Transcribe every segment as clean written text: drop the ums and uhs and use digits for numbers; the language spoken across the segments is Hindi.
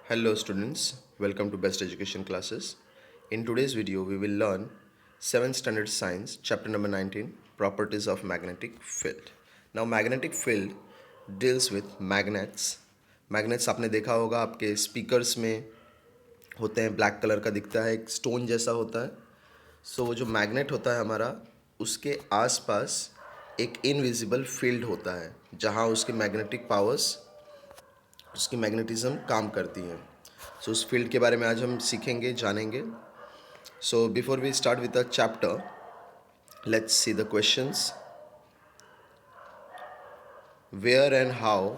Hello students, welcome to Best Education Classes. In today's video, we will learn 7th Standard Science, chapter number 19, Properties of Magnetic Field. Now magnetic field deals with magnets. Magnets आपने देखा होगा आपके स्पीकर्स में होते हैं, ब्लैक कलर का दिखता है, एक स्टोन जैसा होता है. सो वो जो मैग्नेट होता है हमारा, उसके आसपास एक इनविजिबल फील्ड होता है जहाँ उसकी मैग्नेटिक पावर्स, उसकी मैग्नेटिज्म काम करती है. सो उस फील्ड के बारे में आज हम सीखेंगे, जानेंगे. So before we start with the chapter, let's see the questions. Where and how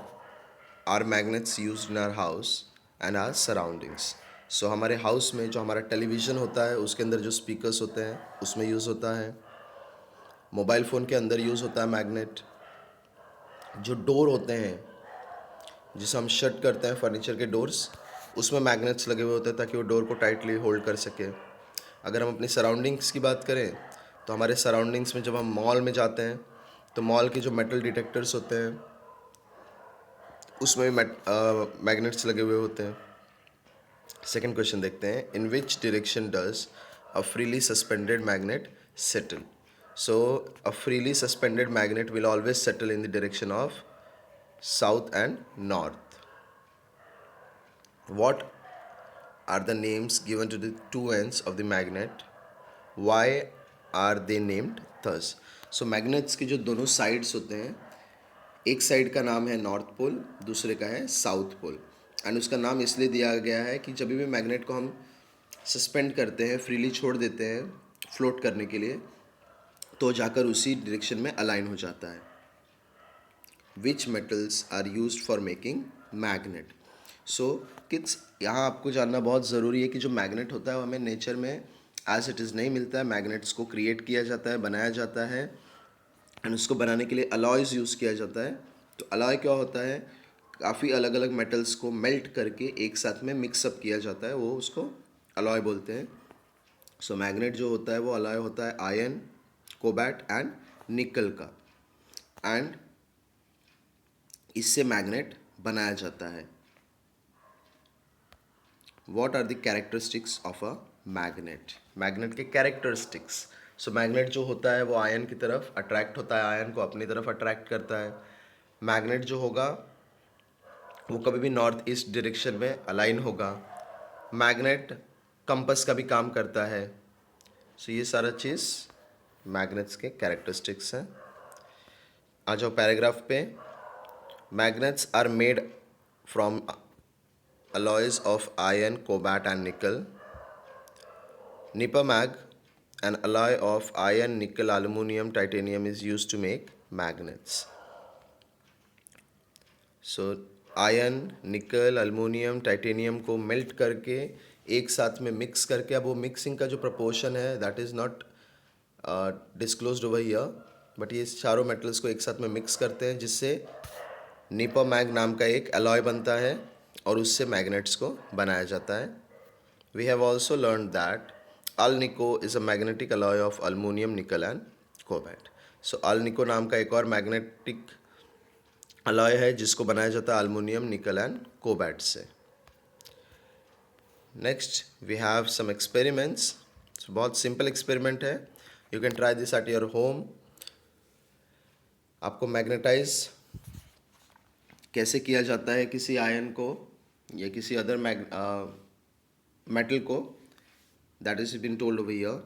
are magnets used in our house and our surroundings. So हमारे हाउस में जो हमारा टेलीविज़न होता है उसके अंदर जो स्पीकर्स होते हैं उसमें यूज़ होता है. मोबाइल फ़ोन के अंदर यूज़ होता है मैग्नेट. जो डोर होते हैं जिसे हम शट करते हैं, फर्नीचर के डोर्स, उसमें मैग्नेट्स लगे हुए होते हैं ताकि वो डोर को टाइटली होल्ड कर सके. अगर हम अपनी सराउंडिंग्स की बात करें तो हमारे सराउंडिंग्स में जब हम मॉल में जाते हैं तो मॉल के जो मेटल डिटेक्टर्स होते हैं उसमें मैग्नेट्स लगे हुए होते हैं. सेकेंड क्वेश्चन देखते हैं. In which direction does a freely suspended magnet settle. So a freely suspended magnet will always settle in the direction of south and north. What are the names given to the two ends of the magnet? Why are they named thus? So magnets के जो दोनों sides होते हैं, एक साइड का नाम है नॉर्थ पोल, दूसरे का है साउथ पोल. एंड उसका नाम इसलिए दिया गया है कि जब भी मैग्नेट को हम सस्पेंड करते हैं, फ्रीली छोड़ देते हैं फ्लोट करने के लिए, तो जाकर उसी डायरेक्शन में अलाइन हो जाता है. Which metals are use for making magnet. So kids, यहाँ आपको जानना बहुत ज़रूरी है कि जो मैग्नेट होता है वो हमें नेचर में एज इट इज़ नहीं मिलता है. मैग्नेट्स को क्रिएट किया जाता है, बनाया जाता है, एंड उसको बनाने के लिए अलॉयज़ यूज़ किया जाता है. तो अलॉय क्या होता है? काफ़ी अलग अलग मेटल्स को मेल्ट करके एक साथ में मिक्सअप किया जाता है, वो उसको अलॉय बोलते हैं. सो मैग्नेट जो होता है वो अलॉय होता है आयरन, कोबाल्ट एंड निकल का. एंड इससे मैग्नेट बनाया जाता है. What are the characteristics of a magnet. Magnet के कैरेक्टरिस्टिक्स. सो मैग्नेट जो होता है वो आयन की तरफ अट्रैक्ट होता है, आयन को अपनी तरफ अट्रैक्ट करता है. मैग्नेट जो होगा वो कभी भी नॉर्थ ईस्ट डायरेक्शन में अलाइन होगा. मैग्नेट कंपस का भी काम करता है. सो ये सारा चीज़ मैग्नेट्स के कैरेक्टरिस्टिक्स हैं. आ जाओ पैराग्राफ पे. Magnets are made from alloys of iron, cobalt and nickel. Nipamag, an alloy of iron, nickel, aluminum, titanium is used to make magnets. So ion, निकल, अल्मोनियम, टाइटेनियम को मेल्ट करके एक साथ में मिक्स करके, अब वो मिक्सिंग का जो प्रपोर्शन है that is not disclosed over here, but ये चारों मेटल्स को एक साथ में मिक्स करते हैं जिससे निपामैग नाम का एक अलॉय बनता है और उससे मैग्नेट्स को बनाया जाता है. We have also learn that alnico is a magnetic alloy of aluminium, nickel and cobalt. So alnico नाम का एक और मैग्नेटिक अलॉय है जिसको बनाया जाता है अल्मोनियम, निकल एंड कोबाल्ट से. Next we have some experiments. बहुत सिंपल एक्सपेरिमेंट है, you can try this at your home. आपको मैग्नेटाइज कैसे किया जाता है किसी आयन को या किसी अदर मेटल को, that is been told over here.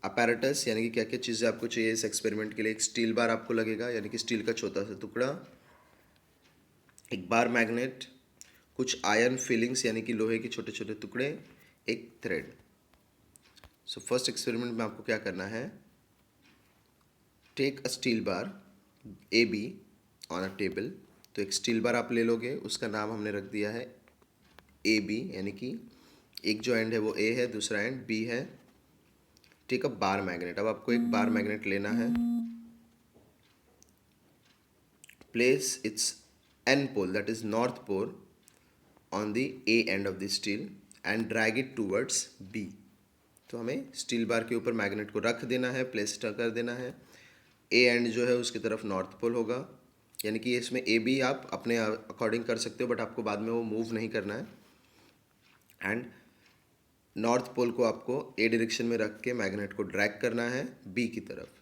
Apparatus यानी कि क्या क्या चीज़ें आपको चाहिए इस एक्सपेरिमेंट के लिए. एक स्टील बार आपको लगेगा, यानी कि स्टील का छोटा सा टुकड़ा, एक बार मैग्नेट, कुछ आयरन फिलिंग्स यानी कि लोहे के छोटे छोटे टुकड़े, एक थ्रेड. सो फर्स्ट एक्सपेरिमेंट में आपको क्या करना है, take a steel bar A B on a table. तो एक स्टील बार आप ले लोगे, उसका नाम हमने रख दिया है ए बी, यानी कि एक जो एंड है वो ए है, दूसरा एंड बी है. Take a bar magnet. अब आपको एक बार मैग्नेट लेना है. Place its N pole, that is north pole, on the A end of the steel and drag it towards B. तो हमें स्टील बार के ऊपर मैग्नेट को रख देना है, प्लेस कर देना है. ए एंड जो है उसकी तरफ नॉर्थ पोल होगा, यानी कि इसमें ए बी आप अपने अकॉर्डिंग कर सकते हो, बट आपको बाद में वो मूव नहीं करना है. एंड नॉर्थ पोल को आपको ए डायरेक्शन में रख के मैग्नेट को ड्रैग करना है बी की तरफ।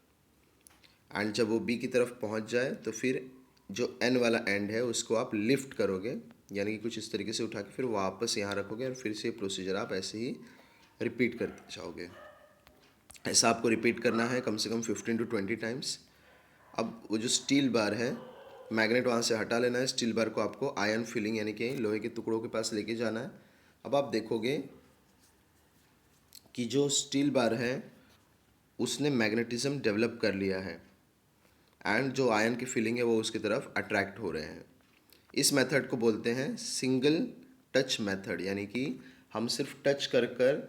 एंड जब वो बी की तरफ पहुंच जाए तो फिर जो एन वाला एंड है उसको आप लिफ्ट करोगे, यानी कि कुछ इस तरीके से उठा के फिर वापस यहाँ रखोगे और फिर से प्रोसीजर आप ऐसे ही रिपीट करते जाओगे। ऐसा आपको रिपीट करना है कम से कम 15 to 20 टाइम्स। अब वो जो स्टील बार है, मैग्नेट वहाँ से हटा लेना है, स्टील बार को आपको आयरन फिलिंग यानी कि लोहे के टुकड़ों के पास लेके जाना है। अब आप देखोगे कि जो स्टील बार है उसने मैग्नेटिज्म डेवलप कर लिया है एंड जो आयरन की फीलिंग है वो उसकी तरफ अट्रैक्ट हो रहे हैं। इस मेथड को बोलते हैं सिंगल टच मेथड, यानी कि हम सिर्फ टच कर कर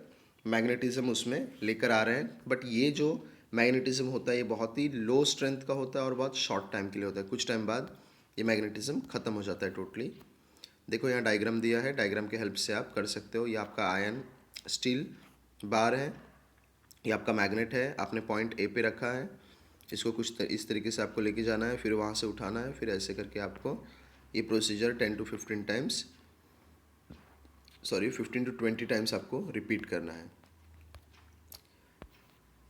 मैग्नेटिज्म उसमें लेकर आ रहे हैं। बट ये जो मैग्नेटिज्म होता है ये बहुत ही लो स्ट्रेंथ का होता है और बहुत शॉर्ट टाइम के लिए होता है। कुछ टाइम बाद ये मैग्नेटिज्म ख़त्म हो जाता है टोटली। देखो यहाँ डायग्राम दिया है, डायग्राम के हेल्प से आप कर सकते हो। ये आपका आयरन स्टील बार है, ये आपका मैग्नेट है, आपने पॉइंट ए पे रखा है, इसको इस तरीके से आपको लेके जाना है, फिर वहाँ से उठाना है, फिर ऐसे करके आपको ये procedure 10 to 15 times 15 to 20 times आपको रिपीट करना है।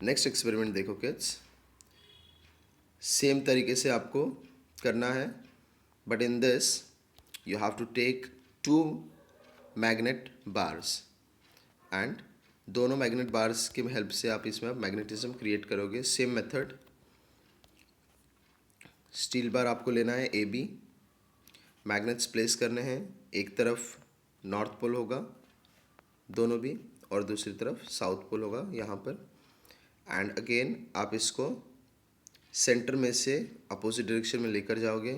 नेक्स्ट एक्सपेरिमेंट देखो किड्स, सेम तरीके से आपको करना है, but in this you have to take 2 magnet bars and दोनों मैग्नेट बार्स की हेल्प से आप इसमें मैग्नेटिज्म क्रिएट करोगे। सेम मेथड, स्टील बार आपको लेना है ए बी, मैग्नेट्स प्लेस करने हैं, एक तरफ नॉर्थ पोल होगा दोनों भी और दूसरी तरफ साउथ पोल होगा यहाँ पर। एंड अगेन आप इसको सेंटर में से अपोजिट डायरेक्शन में लेकर जाओगे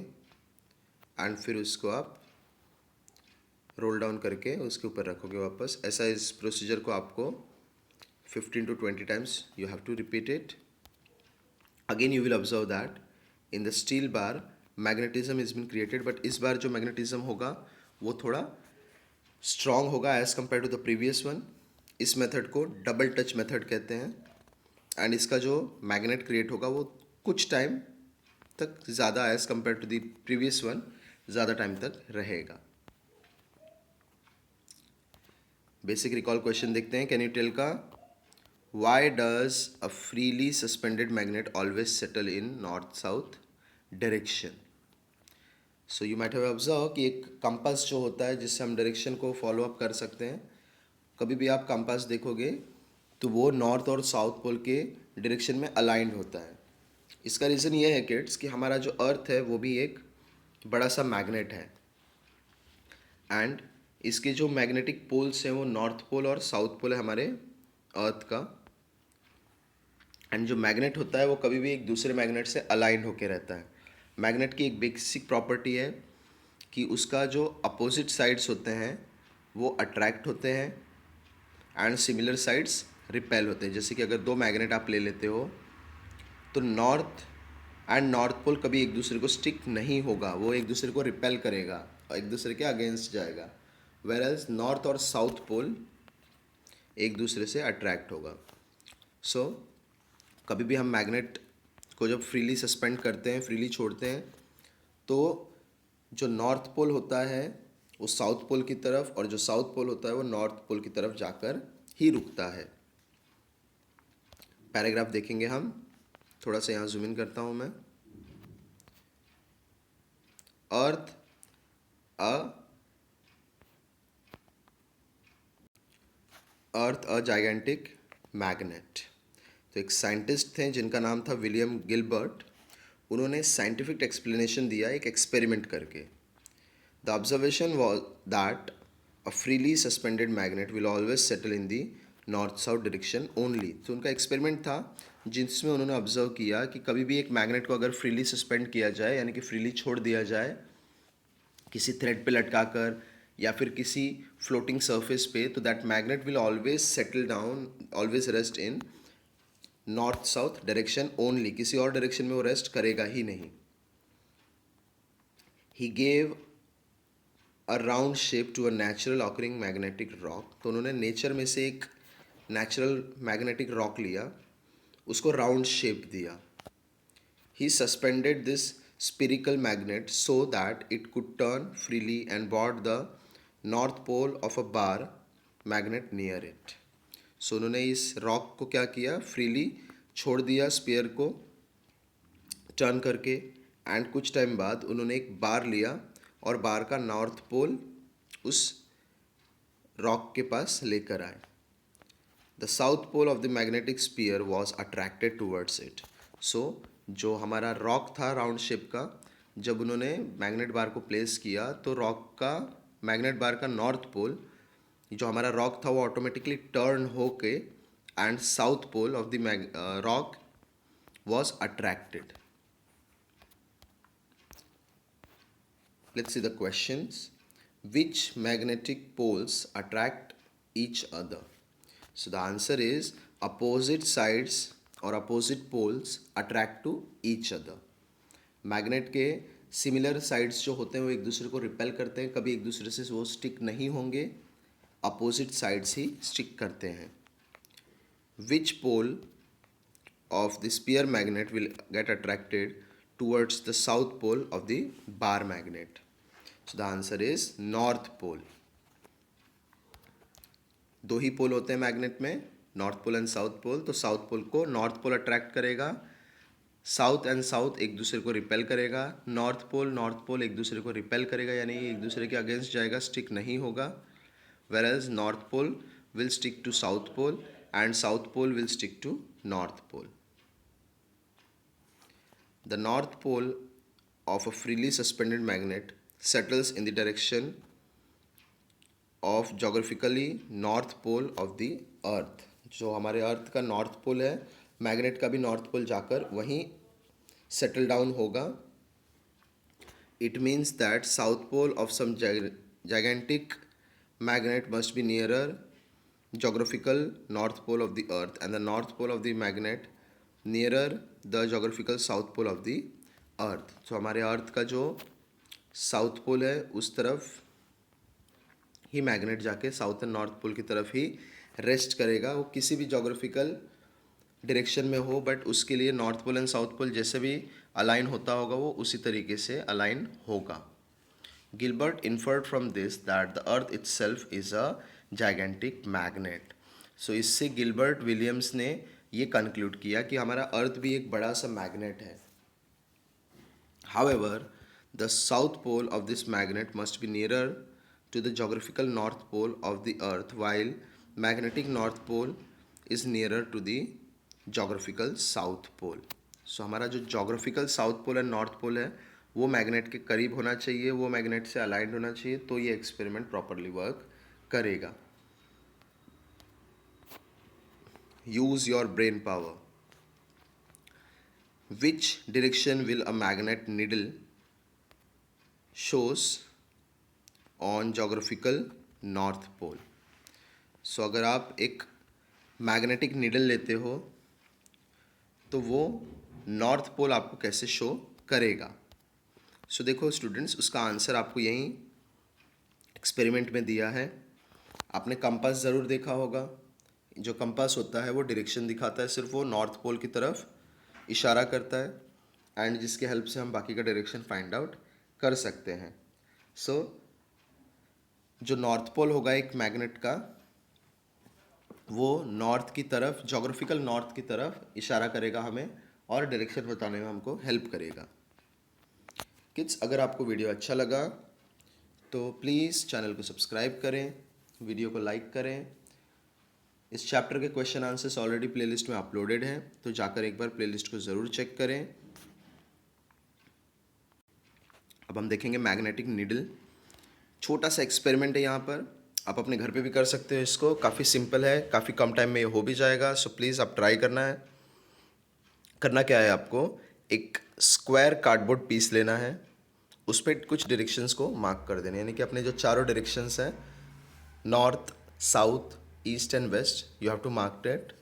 एंड फिर उसको आप रोल डाउन करके उसके ऊपर रखोगे वापस। ऐसा इस प्रोसीजर को आपको 15 to 20 times you have to repeat it. Again you will observe that in the steel bar magnetism has been created, but इस बार जो magnetism होगा वो थोड़ा strong होगा as compared to the previous one. इस मेथड को डबल टच मेथड कहते हैं एंड इसका जो मैग्नेट क्रिएट होगा वो कुछ टाइम तक ज़्यादा as compare to the previous one ज़्यादा टाइम तक रहेगा। बेसिक रिकॉल क्वेश्चन देखते हैं। कैन यू टेल का why does a freely suspended magnet always settle in north south direction? So you might have observed कि एक कंपास जो होता है जिससे हम डायरेक्शन को फॉलो अप कर सकते हैं, कभी भी आप कंपास देखोगे तो वो नॉर्थ और साउथ पोल के डायरेक्शन में अलाइंड होता है। इसका रीज़न ये है किड्स कि हमारा जो अर्थ है वो भी एक बड़ा सा मैग्नेट है एंड इसके जो मैग्नेटिक पोल्स हैं वो नॉर्थ पोल और साउथ पोल है हमारे अर्थ का। एंड जो मैग्नेट होता है वो कभी भी एक दूसरे मैग्नेट से अलाइंड होकर रहता है। मैग्नेट की एक बेसिक प्रॉपर्टी है कि उसका जो अपोजिट साइड्स होते हैं वो अट्रैक्ट होते हैं एंड सिमिलर साइड्स रिपेल होते हैं। जैसे कि अगर दो मैग्नेट आप ले लेते हो तो नॉर्थ एंड नॉर्थ पोल कभी एक दूसरे को स्टिक नहीं होगा, वो एक दूसरे को रिपेल करेगा और एक दूसरे के अगेंस्ट जाएगा। वेयर नॉर्थ और साउथ पोल एक दूसरे से अट्रैक्ट होगा। सो कभी भी हम मैग्नेट को जब फ्रीली सस्पेंड करते हैं, फ्रीली छोड़ते हैं, तो जो नॉर्थ पोल होता है वो साउथ पोल की तरफ और जो साउथ पोल होता है वो नॉर्थ पोल की तरफ जाकर ही रुकता है। पैराग्राफ देखेंगे हम, थोड़ा सा यहाँ जूम इन करता हूँ मैं। अर्थ अ जाइगेंटिक मैग्नेट। तो एक साइंटिस्ट थे जिनका नाम था विलियम गिलबर्ट। उन्होंने साइंटिफिक एक्सप्लेनेशन दिया एक एक्सपेरिमेंट करके। The observation was that a freely suspended magnet will always settle in the north south direction only. तो उनका एक्सपेरिमेंट था जिसमें उन्होंने ऑब्जर्व किया कि कभी भी एक मैग्नेट को अगर फ्रीली सस्पेंड किया जाए यानी कि फ्रीली छोड़ दिया जाए किसी थ्रेड पे लटका कर या फिर किसी फ्लोटिंग सरफेस पे, तो that magnet will always settle down, always rest in north south direction only, किसी और डायरेक्शन में वो रेस्ट करेगा ही नहीं। He gave a round shape to a natural occurring magnetic rock. तो उन्होंने नेचर में से एक नेचुरल मैग्नेटिक रॉक लिया, उसको राउंड शेप दिया। He suspended this spherical magnet so that it could turn freely and brought the north pole of a bar magnet near it. So उन्होंने इस रॉक को क्या किया, फ्रीली छोड़ दिया स्फीयर को टर्न करके, एंड कुछ टाइम बाद उन्होंने एक बार लिया और बार का नॉर्थ पोल उस रॉक के पास लेकर आए। The south pole of the magnetic sphere was attracted towards it. So जो हमारा रॉक था राउंड शेप का, जब उन्होंने मैग्नेट बार को प्लेस किया तो रॉक का, मैग्नेट बार का नॉर्थ पोल, जो हमारा रॉक था वो ऑटोमेटिकली टर्न होके and south pole of the rock was attracted. Let's see the questions. Which magnetic poles attract each other? So the answer is opposite sides or opposite poles attract to each other. Magnet के सिमिलर साइड्स जो होते हैं वो एक दूसरे को रिपेल करते हैं, कभी एक दूसरे से वो स्टिक नहीं होंगे, अपोजिट साइड्स ही स्टिक करते हैं। विच पोल of the sphere magnet will get attracted towards the south pole of the bar magnet? So the answer is north pole. दो ही पोल होते हैं मैग्नेट में, north pole and south pole. तो साउथ पोल को नॉर्थ पोल अट्रैक्ट करेगा, साउथ एंड साउथ एक दूसरे को रिपेल करेगा, नॉर्थ पोल एक दूसरे को रिपेल करेगा, यानी एक दूसरे के अगेंस्ट जाएगा, स्टिक नहीं होगा। whereas north pole will stick to south pole and south pole will stick to north pole. The north pole of a freely suspended magnet settles in the direction of geographically north pole of the earth. जो हमारे अर्थ का नॉर्थ पोल है, मैग्नेट का भी नॉर्थ पोल जाकर वहीं सेटल डाउन होगा। It means that south pole of some gigantic magnet must be nearer geographical north pole of the earth and the north pole of the magnet nearer the geographical south pole of the earth. तो हमारे अर्थ का जो साउथ पोल है उस तरफ ही मैग्नेट जाके साउथ एंड नॉर्थ पोल की तरफ ही रेस्ट करेगा। वो किसी भी जोग्राफिकल डायरेक्शन में हो, बट उसके लिए north pole and south pole जैसे भी अलाइन होता होगा वो उसी तरीके से अलाइन होगा। Gilbert inferred from this that the earth itself is a gigantic magnet. So इससे गिलबर्ट विलियम्स ने ये कंक्लूड किया कि हमारा अर्थ भी एक बड़ा सा मैग्नेट है। However, the south pole of this magnet must be nearer to the geographical north pole of the earth, while magnetic north pole is nearer to the geographical south pole. So हमारा जो geographical south pole and north pole है वो मैग्नेट के करीब होना चाहिए, वो मैग्नेट से अलाइंड होना चाहिए, तो ये एक्सपेरिमेंट प्रॉपरली वर्क करेगा। Use your brain power. Which direction will a magnet needle shows on geographical north pole? So अगर आप एक मैग्नेटिक नीडल लेते हो तो वो नॉर्थ पोल आपको कैसे शो करेगा? सो देखो स्टूडेंट्स, उसका आंसर आपको यहीं एक्सपेरिमेंट में दिया है। आपने कंपास ज़रूर देखा होगा। जो कंपास होता है वो डायरेक्शन दिखाता है, सिर्फ वो नॉर्थ पोल की तरफ इशारा करता है, एंड जिसके हेल्प से हम बाकी का डायरेक्शन फाइंड आउट कर सकते हैं। सो जो नॉर्थ पोल होगा एक मैग्नेट का, वो नॉर्थ की तरफ, जोग्राफिकल नॉर्थ की तरफ इशारा करेगा हमें और डायरेक्शन बताने में हमको हेल्प करेगा। किड्स, अगर आपको वीडियो अच्छा लगा तो प्लीज़ चैनल को सब्सक्राइब करें, वीडियो को लाइक करें। इस चैप्टर के क्वेश्चन आंसर्स ऑलरेडी प्लेलिस्ट में अपलोडेड हैं, तो जाकर एक बार प्लेलिस्ट को ज़रूर चेक करें। अब हम देखेंगे मैग्नेटिक नीडल। छोटा सा एक्सपेरिमेंट है यहाँ पर, आप अपने घर पे भी कर सकते हो इसको। काफ़ी सिंपल है, काफ़ी कम टाइम में ये हो भी जाएगा। सो प्लीज़ आप ट्राई करना है। करना क्या है, आपको एक स्क्वायर कार्डबोर्ड पीस लेना है, उस पर कुछ डायरेक्शंस को मार्क कर देना, यानी कि अपने जो चारों डायरेक्शंस हैं, north, south, east and west, you have to mark that.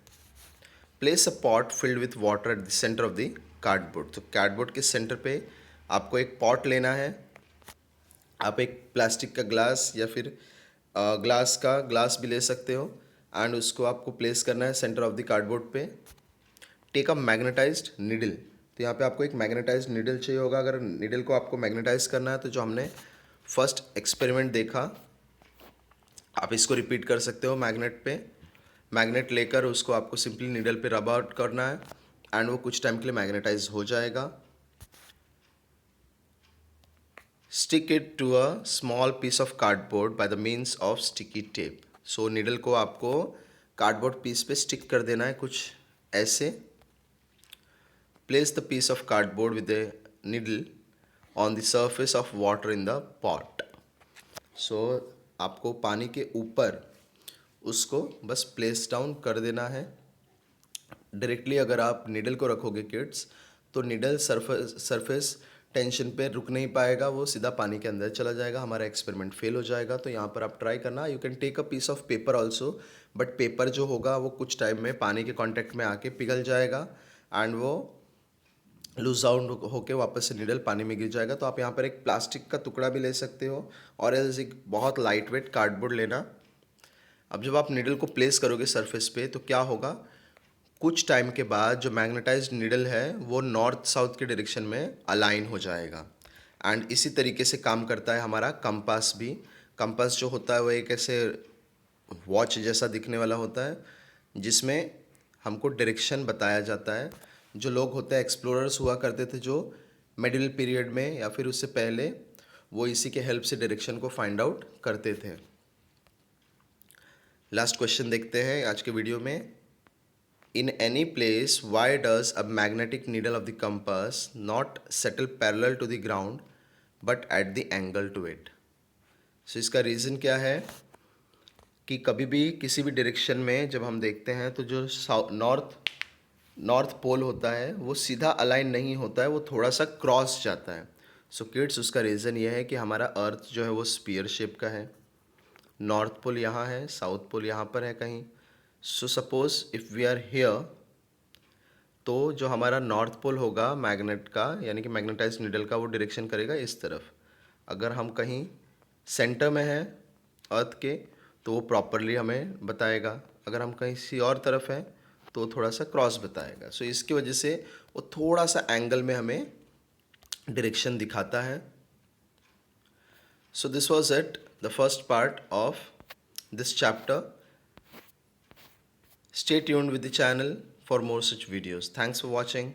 Place a pot filled with water at the centre of the cardboard. तो कार्डबोर्ड के सेंटर पे आपको एक पॉट लेना है। आप एक प्लास्टिक का ग्लास या फिर ग्लास भी ले सकते हो, एंड उसको आपको प्लेस करना है सेंटर ऑफ द कार्डबोर्ड पे। Take a magnetised needle. तो यहाँ पे आपको एक मैग्नेटाइज्ड नीडल चाहिए होगा। अगर नीडल को आपको मैग्नेटाइज करना है तो जो हमने फर्स्ट एक्सपेरिमेंट देखा आप इसको रिपीट कर सकते हो मैग्नेट पे। मैग्नेट लेकर उसको आपको सिंपली नीडल पे रब आउट करना है एंड वो कुछ टाइम के लिए मैग्नेटाइज हो जाएगा। Stick it to a small piece of cardboard by the means of sticky tape. So needle को आपको कार्डबोर्ड पीस पे स्टिक कर देना है कुछ ऐसे। Place the piece of cardboard with the needle on the surface of water in the pot. So आपको पानी के ऊपर उसको बस प्लेस डाउन कर देना है। डायरेक्टली अगर आप निडल को रखोगे किड्स, तो निडल सरफेस टेंशन पे रुक नहीं पाएगा, वो सीधा पानी के अंदर चला जाएगा, हमारा एक्सपेरिमेंट फेल हो जाएगा। तो यहाँ पर आप ट्राई करना। You can take a piece of paper also, but paper जो होगा वो कुछ टाइम में पानी के कांटेक्ट में आके पिघल जाएगा एंड वो लूज आउट होके वापस से निडल पानी में गिर जाएगा। तो आप यहाँ पर एक प्लास्टिक का टुकड़ा भी ले सकते हो और एल्स एक बहुत लाइट वेट कार्डबोर्ड लेना। अब जब आप निडल को प्लेस करोगे सरफेस पे तो क्या होगा, कुछ टाइम के बाद जो मैग्नेटाइज्ड निडल है वो नॉर्थ साउथ के डायरेक्शन में अलाइन हो जाएगा। एंड इसी तरीके से काम करता है हमारा कंपास भी। कंपास जो होता है वो एक ऐसे वॉच जैसा दिखने वाला होता है जिसमें हमको डायरेक्शन बताया जाता है। जो लोग होते हैं एक्सप्लोरर्स हुआ करते थे जो मिडिल पीरियड में या फिर उससे पहले, वो इसी के हेल्प से डायरेक्शन को फाइंड आउट करते थे। लास्ट क्वेश्चन देखते हैं आज के वीडियो में। In any place, why does a magnetic needle of the compass not settle parallel to the ground but at the angle to it? So इसका रीज़न क्या है कि कभी भी किसी भी डायरेक्शन में जब हम देखते हैं तो जो नॉर्थ पोल होता है वो सीधा अलाइन नहीं होता है, वो थोड़ा सा क्रॉस जाता है। सो किड्स, उसका रीज़न ये है कि हमारा अर्थ जो है वो स्पीयर शेप का है। नॉर्थ पोल यहाँ है, साउथ पोल यहाँ पर है कहीं। So suppose if we are here, तो जो हमारा नॉर्थ पोल होगा मैग्नेट का, यानी कि मैग्नेटाइज नीडल का, वो डायरेक्शन करेगा इस तरफ। अगर हम कहीं सेंटर में हैं अर्थ के तो वो प्रॉपरली हमें बताएगा, अगर हम कहीं किसी और तरफ हैं तो थोड़ा सा क्रॉस बताएगा। सो इसकी वजह से वो थोड़ा सा एंगल में हमें डायरेक्शन दिखाता है। So this was it, the first part of this chapter. Stay tuned with the channel for more such videos. Thanks for watching.